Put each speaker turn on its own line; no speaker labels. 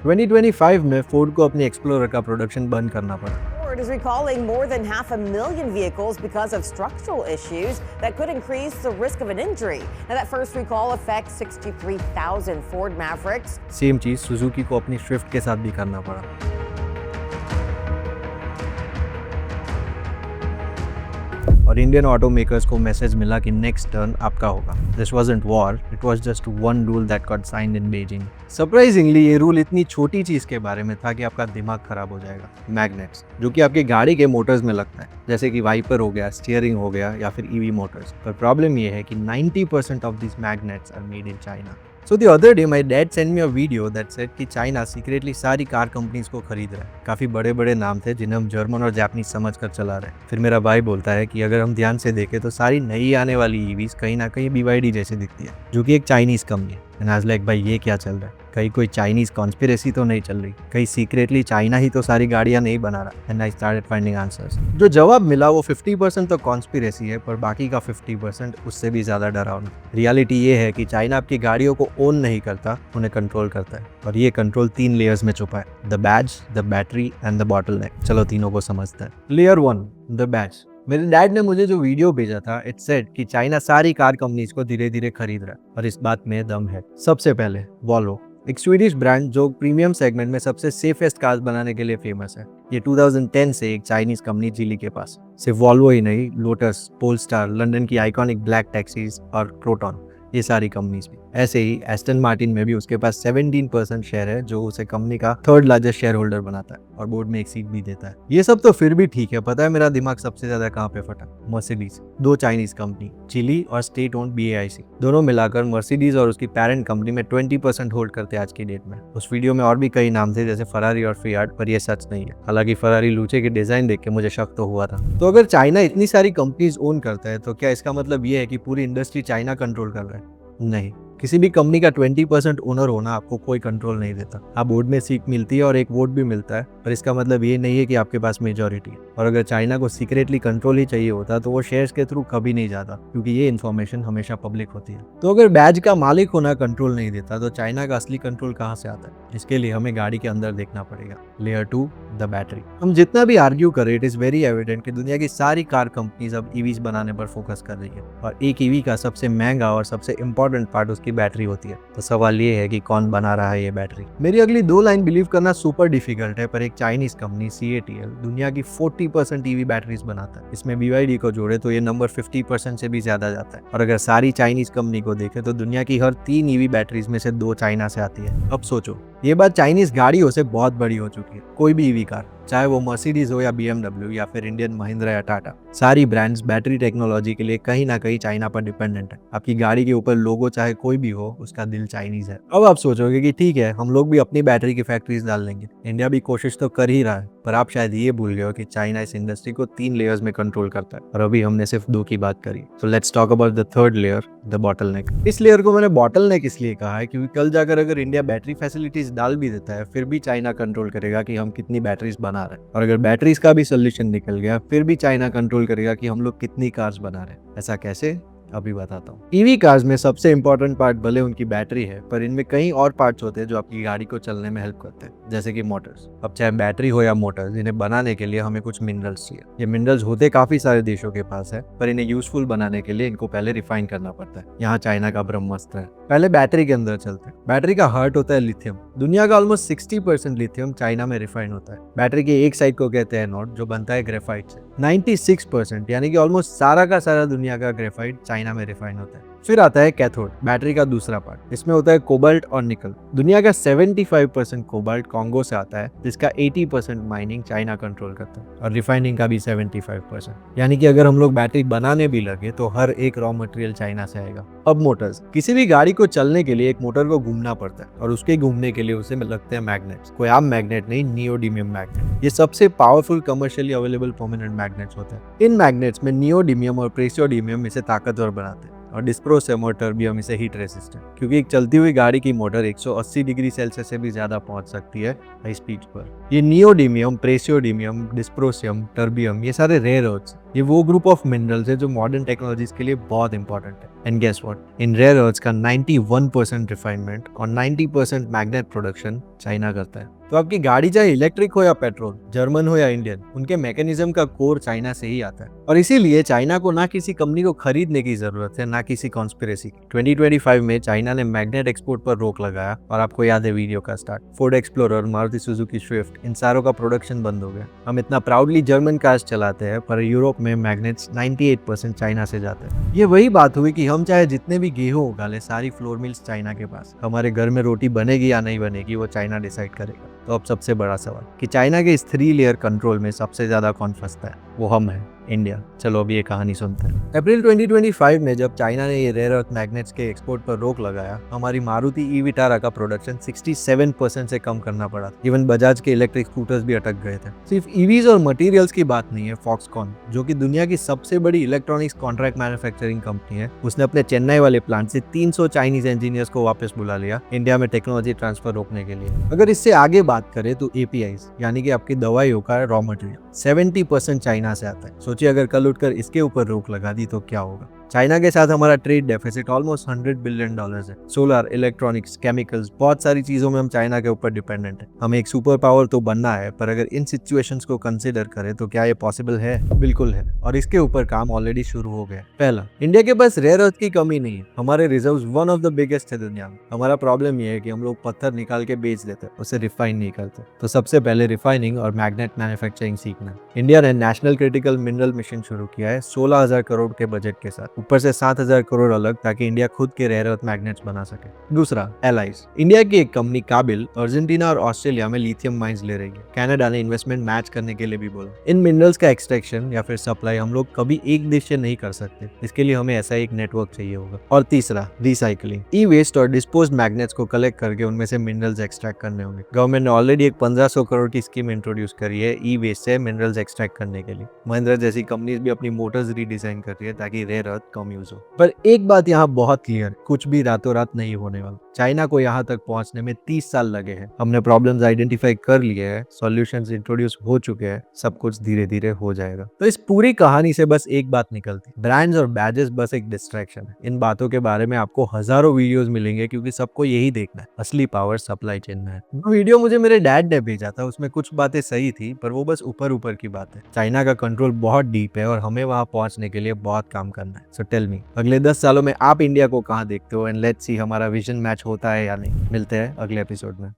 2025 में फोर्ड को अपनी एक्सप्लोरर का प्रोडक्शन बंद करना पड़ा।
Ford is recalling more than 500,000 vehicles because of structural issues that could increase the risk of an injury. Now, that first recall affects 63,000 Ford Mavericks.
Same चीज Suzuki को अपनी स्विफ्ट के साथ भी करना पड़ा। और इंडियन ऑटो मेकर्स को मैसेज मिला कि नेक्स्ट टर्न आपका होगा। This wasn't war, it was just one rule that got signed in Beijing. Surprisingly ये रूल इतनी छोटी चीज के बारे में था कि आपका दिमाग खराब हो जाएगा। मैग्नेट्स, जो कि आपकी गाड़ी के मोटर्स में लगता है, जैसे कि वाइपर हो गया, स्टीयरिंग हो गया या फिर ईवी मोटर्स। पर प्रॉब्लम ये है कि 90% of this magnets are made in China. So the other day my dad sent me a video that said कि चाइना सीक्रेटली सारी कार कंपनीज को खरीद रहा है। काफी बड़े बड़े नाम थे जिन्हें हम जर्मन और जापानीज समझ कर चला रहे हैं। फिर मेरा भाई बोलता है कि अगर हम ध्यान से देखें तो सारी नई आने वाली ईवीज कहीं ना कहीं BYD जैसी दिखती है, जो कि एक चाइनीज कंपनी है। एंड आई वाज लाइक, भाई ये क्या चल रहा है? कहीं कोई चाइनीज कॉन्स्पिरेसी तो नहीं चल रही? कहीं सीक्रेटली चाइना ही तो सारी गाड़ियां नहीं बना रहा? And I started finding answers. जो जवाब मिला वो 50% तो कॉन्स्पिरेसी है, पर बाकी का 50% उससे भी ज्यादा डरावना। रियलिटी ये है कि चाइना आपकी गाड़ियों को ओन नहीं करता, उन्हें कंट्रोल करता है। और ये कंट्रोल 3 लेयर्स में छुपा है: the badge, the battery and the bottleneck. चलो तीनों को समझते हैं। Layer 1, the badge. मेरे डैड ने मुझे जो वीडियो भेजा था, इट सेड कि चाइना सारी कार कंपनीज को धीरे धीरे खरीद रहा है, और इस बात में दम है। सबसे पहले वॉल्वो, एक स्वीडिश ब्रांड जो प्रीमियम सेगमेंट में सबसे सेफेस्ट कार्स बनाने के लिए फेमस है। ये 2010 से एक चाइनीज कंपनी जिली के पास। सिर्फ वॉल्वो ही नहीं, लोटस, पोलस्टार, लंदन की आइकॉनिक ब्लैक टैक्सीज और क्रोटॉन, ये सारी कंपनीज भी। ऐसे ही एस्टन मार्टिन में भी उसके पास 17% शेयर है, जो उसे कंपनी का 3rd लार्जेस्ट शेयर होल्डर बनाता है और बोर्ड में एक सीट भी देता है। ये सब तो फिर भी ठीक है। पता है मेरा दिमाग सबसे ज्यादा कहाँ पे फटा? मर्सिडीज। 2 चाइनीज कंपनी, चिली और स्टेट ओन्ड BAIC, दोनों मिलाकर मर्सिडीज और उसकी पेरेंट कंपनी में 20% होल्ड करते हैं आज की डेट में। उस वीडियो में और भी कई नाम थे, जैसे फरारी और फियाट, पर ये सच नहीं है। हालांकि फरारी लूचे के डिजाइन देख के मुझे शक तो हुआ था। तो अगर चाइना इतनी सारी कंपनीज ओन करता है तो क्या इसका मतलब ये है कि पूरी इंडस्ट्री चाइना कंट्रोल कर रहा है? नहीं। किसी भी कंपनी का 20% ओनर होना आपको कोई कंट्रोल नहीं देता। आप बोर्ड में सीट मिलती है और एक वोट भी मिलता है, पर इसका मतलब ये नहीं है कि आपके पास मेजॉरिटी है। और अगर चाइना को सीक्रेटली कंट्रोल ही चाहिए होता तो वो शेयर्स के थ्रू कभी नहीं जाता, क्योंकि ये इन्फॉर्मेशन हमेशा पब्लिक होती है। तो अगर बैज का मालिक होना कंट्रोल नहीं देता तो चाइना का असली कंट्रोल कहाँ से आता है? इसके लिए हमें गाड़ी के अंदर देखना पड़ेगा। Layer 2, the battery. हम जितना भी आर्ग्यू करें, इट इज वेरी एविडेंट कि दुनिया की सारी कार कंपनीज अब ईवीज बनाने पर फोकस कर रही है, और एक ईवी का सबसे महंगा और सबसे इंपॉर्टेंट पार्ट उसकी बैटरी होती है। तो सवाल ये है कि कौन बना रहा है ये बैटरी? मेरी अगली 2 लाइन बिलीव करना सुपर डिफिकल्ट है, पर एक चाइनीज कंपनी CATL दुनिया की 40% ईवी बैटरीज बनाता है। इसमें BYD को जोड़े तो ये नंबर 50% से भी ज्यादा जाता है। और अगर सारी चाइनीज कंपनी को देखें तो दुनिया की हर 3 ईवी बैटरीज में से 2 चाइना से आती है। अब सोचो, ये बात चाइनीज गाड़ियों से बहुत बड़ी हो चुकी है। कोई भी ईवी कार, चाहे वो मर्सिडीज हो या BMW या फिर इंडियन महिंद्रा या टाटा, सारी ब्रांड्स बैटरी टेक्नोलॉजी के लिए कहीं ना कहीं चाइना पर डिपेंडेंट है। आपकी गाड़ी के ऊपर लोगो चाहे कोई भी हो, उसका दिल चाइनीज है। अब आप सोचोगे कि ठीक है, हम लोग भी अपनी बैटरी की फैक्ट्रीज डाल लेंगे। इंडिया भी कोशिश तो कर ही रहा है, पर आप शायद ये भूल गए हो कि चाइना इस इंडस्ट्री को 3 लेयर्स में कंट्रोल करता है, और अभी हमने सिर्फ 2 की बात करी। So let's talk about the 3rd layer, the bottleneck. इस लेयर को मैंने बॉटलनेक इसलिए कहा है क्योंकि कल जाकर अगर इंडिया बैटरी फैसिलिटीज डाल भी देता है, फिर भी चाइना कंट्रोल करेगा कि हम कितनी बैटरीज बना रहे हैं। और अगर बैटरीज का भी सोल्यूशन निकल गया, फिर भी चाइना कंट्रोल करेगा कि हम लोग कितनी कार्स बना रहे हैं। ऐसा कैसे? अभी बताता हूँ। ईवी कार्स में सबसे इंपॉर्टेंट पार्ट भले उनकी बैटरी है, पर इनमें कई और पार्ट्स होते हैं जो आपकी गाड़ी को चलने में हेल्प करते हैं, जैसे कि मोटर्स। अब चाहे बैटरी हो या मोटर्स, इन्हें बनाने के लिए हमें कुछ मिनरल्स चाहिए। ये मिनरल्स होते काफी सारे देशों के पास है, पर इन्हें यूजफुल बनाने के लिए इनको पहले रिफाइन करना पड़ता है। यहाँ चाइना का ब्रह्मास्त्र है। पहले बैटरी के अंदर चलते हैं। बैटरी का हार्ट होता है लिथियम। दुनिया का ऑलमोस्ट 60% लिथियम चाइना में रिफाइन होता है। बैटरी के एक साइड को कहते हैं एनोड, जो बनता है ग्रेफाइट से। 96% यानी कि ऑलमोस्ट सारा का सारा दुनिया का ग्रेफाइट चाइना में रिफाइन होता है। फिर आता है कैथोड, बैटरी का दूसरा पार्ट। इसमें होता है कोबाल्ट और निकल। दुनिया का 75% कोबाल्ट कांगो से आता है, जिसका 80% माइनिंग चाइना कंट्रोल करता है, और रिफाइनिंग का भी 75%। यानी कि अगर हम लोग बैटरी बनाने भी लगे तो हर एक रॉ मटेरियल चाइना से आएगा। अब मोटर्स। किसी भी गाड़ी को चलने के लिए एक मोटर को घूमना पड़ता है, और उसके घूमने के लिए उसे लगते हैं मैग्नेट्स। कोई आम मैग्नेट नहीं, नियोडिमियम मैग्नेट। ये सबसे powerful commercially available permanent magnets होते हैं। इन मैग्नेट्स में नियोडिमियम और प्रेसियोडिमियम इसे ताकतवर बनाते हैं, और डिस्प्रोसियम और टर्बियम इसे हीट रेसिस्टेंट, क्योंकि एक चलती हुई गाड़ी की मोटर 180 डिग्री सेल्सियस से भी ज्यादा पहुंच सकती है हाई स्पीड पर। ये नियोडिमियम, प्रेसियोडिमियम, डिस्प्रोसियम, टर्बियम, ये सारे रेयर अर्थ्स ये वो ग्रुप ऑफ मिनरल्स है जो मॉडर्न टेक्नोलॉजीज के लिए बहुत इंपॉर्टेंट है। And guess what, in rare earths का 91% रिफाइनमेंट और 90% मैग्नेट प्रोडक्शन चाइना करता है। तो आपकी गाड़ी चाहे इलेक्ट्रिक हो या पेट्रोल, जर्मन हो या इंडियन, उनके मैकेनिज्म का कोर चाइना से ही आता है। और इसीलिए चाइना को ना किसी कंपनी को खरीदने की जरूरत है, ना किसी कॉन्स्पिरेसी की। 2025 में चाइना ने मैग्नेट एक्सपोर्ट पर रोक लगाया और आपको याद है वीडियो का start. Ford Explorer, Maruti Suzuki Swift, इन सारों का प्रोडक्शन बंद हो गया। हम इतना प्राउडली जर्मन कार्स चलाते हैं, पर यूरोप में मैग्नेट्स 98% चाइना से जाते हैं। ये वही बात हुई कि हम चाहे जितने भी गेहूं उगा ले, सारी फ्लोर मिल्स चाइना के पास। हमारे घर में रोटी बनेगी या नहीं बनेगी वो चाइना डिसाइड करेगा। तो अब सबसे बड़ा सवाल कि चाइना के इस 3 लेयर कंट्रोल में सबसे ज्यादा कौन फंसता है? वो हम हैं, इंडिया। चलो अभी ये कहानी सुनते हैं। अप्रैल 2025 में जब चाइना ने ये रेयर अर्थ मैग्नेट्स के एक्सपोर्ट पर रोक लगाया, हमारी मारुति ई विटारा का प्रोडक्शन 67% से कम करना पड़ा। इवन बजाज के इलेक्ट्रिक स्कूटर्स भी अटक गए थे। सिर्फ ईवीज और मटेरियल्स की बात नहीं है। फॉक्सकॉन, जो कि दुनिया की सबसे बड़ी इलेक्ट्रॉनिक्स कॉन्ट्रैक्ट मैन्युफैक्चरिंग कंपनी है, उसने अपने चेन्नई वाले प्लांट से 300 चाइनीज इंजीनियर्स को वापस बुला लिया इंडिया में टेक्नोलॉजी ट्रांसफर रोकने के लिए। अगर इससे आगे बात करें तो एपीआईज यानी कि आपकी दवाइयों का रॉ मटेरियल 70% चाइना से आता है। सोचिए अगर कल उठकर इसके ऊपर रोक लगा दी तो क्या होगा। चाइना के साथ हमारा ट्रेड डेफिसिट ऑलमोस्ट $100 बिलियन है। सोलर, इलेक्ट्रॉनिक्स, केमिकल्स, बहुत सारी चीजों में हम चाइना के ऊपर डिपेंडेंट है। हमें एक सुपर पावर तो बनना है, पर अगर इन सिचुएशंस को कंसीडर करें तो क्या ये पॉसिबल है? बिल्कुल है, और इसके ऊपर काम ऑलरेडी शुरू हो गया। पहला, इंडिया के पास रेयर अर्थ की कमी नहीं है। हमारे reserves one of the biggest है दुनिया में। हमारा प्रॉब्लम ये है कि हम लोग पत्थर निकाल के बेच देते हैं, उसे रिफाइन नहीं करते। तो सबसे पहले रिफाइनिंग और मैग्नेट मैन्युफैक्चरिंग सीखना। इंडिया ने नेशनल क्रिटिकल मिनरल मिशन शुरू किया है 16,000 करोड़ के बजट के साथ, ऊपर से 7,000 करोड़ अलग, ताकि इंडिया खुद के रेयर अर्थ मैग्नेट्स बना सके। दूसरा, एलाइज। इंडिया की एक कंपनी काबिल अर्जेंटीना और ऑस्ट्रेलिया में लिथियम माइंस ले रही है। कनाडा ने इन्वेस्टमेंट मैच करने के लिए भी बोला। इन मिनरल्स का एक्सट्रैक्शन या फिर सप्लाई हम लोग कभी एक देश से नहीं कर सकते, इसके लिए हमें ऐसा एक नेटवर्क चाहिए होगा। और तीसरा, रिसाइकलिंग। ई वेस्ट और डिस्पोज्ड मैग्नेट्स को कलेक्ट करके उनमें से मिनरल्स एक्सट्रैक्ट करने होंगे। गवर्नमेंट ने ऑलरेडी एक 1500 करोड़ की स्कीम इंट्रोड्यूस करी है ई वेस्ट से मिनरल्स एक्सट्रैक्ट करने के लिए। महिंद्रा जैसी कंपनीज भी अपनी मोटर्स रीडिजाइन कर रही है ताकि रेयर अर्थ कम यूज हो। पर एक बात यहाँ बहुत क्लियर, कुछ भी रातों रात नहीं होने वाला। चाइना को यहाँ तक पहुंचने में 30 साल लगे हैं। हमने प्रॉब्लम्स आइडेंटिफाई कर लिए हैं, सॉल्यूशंस इंट्रोड्यूस हो चुके हैं, सब कुछ धीरे धीरे हो जाएगा। तो इस पूरी कहानी से बस एक बात निकलती, ब्रांड्स और बैजेस बस एक डिस्ट्रैक्शन है। इन बातों के बारे में आपको हजारों वीडियोस मिलेंगे, क्योंकि सबको यही देखना है, असली पावर सप्लाई चेन में है। वो वीडियो मुझे मेरे डैड ने भेजा था, उसमें कुछ बातें सही थी, पर वो बस ऊपर ऊपर की बात है। चाइना का कंट्रोल बहुत डीप है और हमें वहां पहुंचने के लिए बहुत काम करना है। सो टेल मी, अगले 10 सालों में आप इंडिया को कहां देखते हो? एंड लेट्स सी हमारा विजन मैच होता है या नहीं। मिलते हैं अगले एपिसोड में।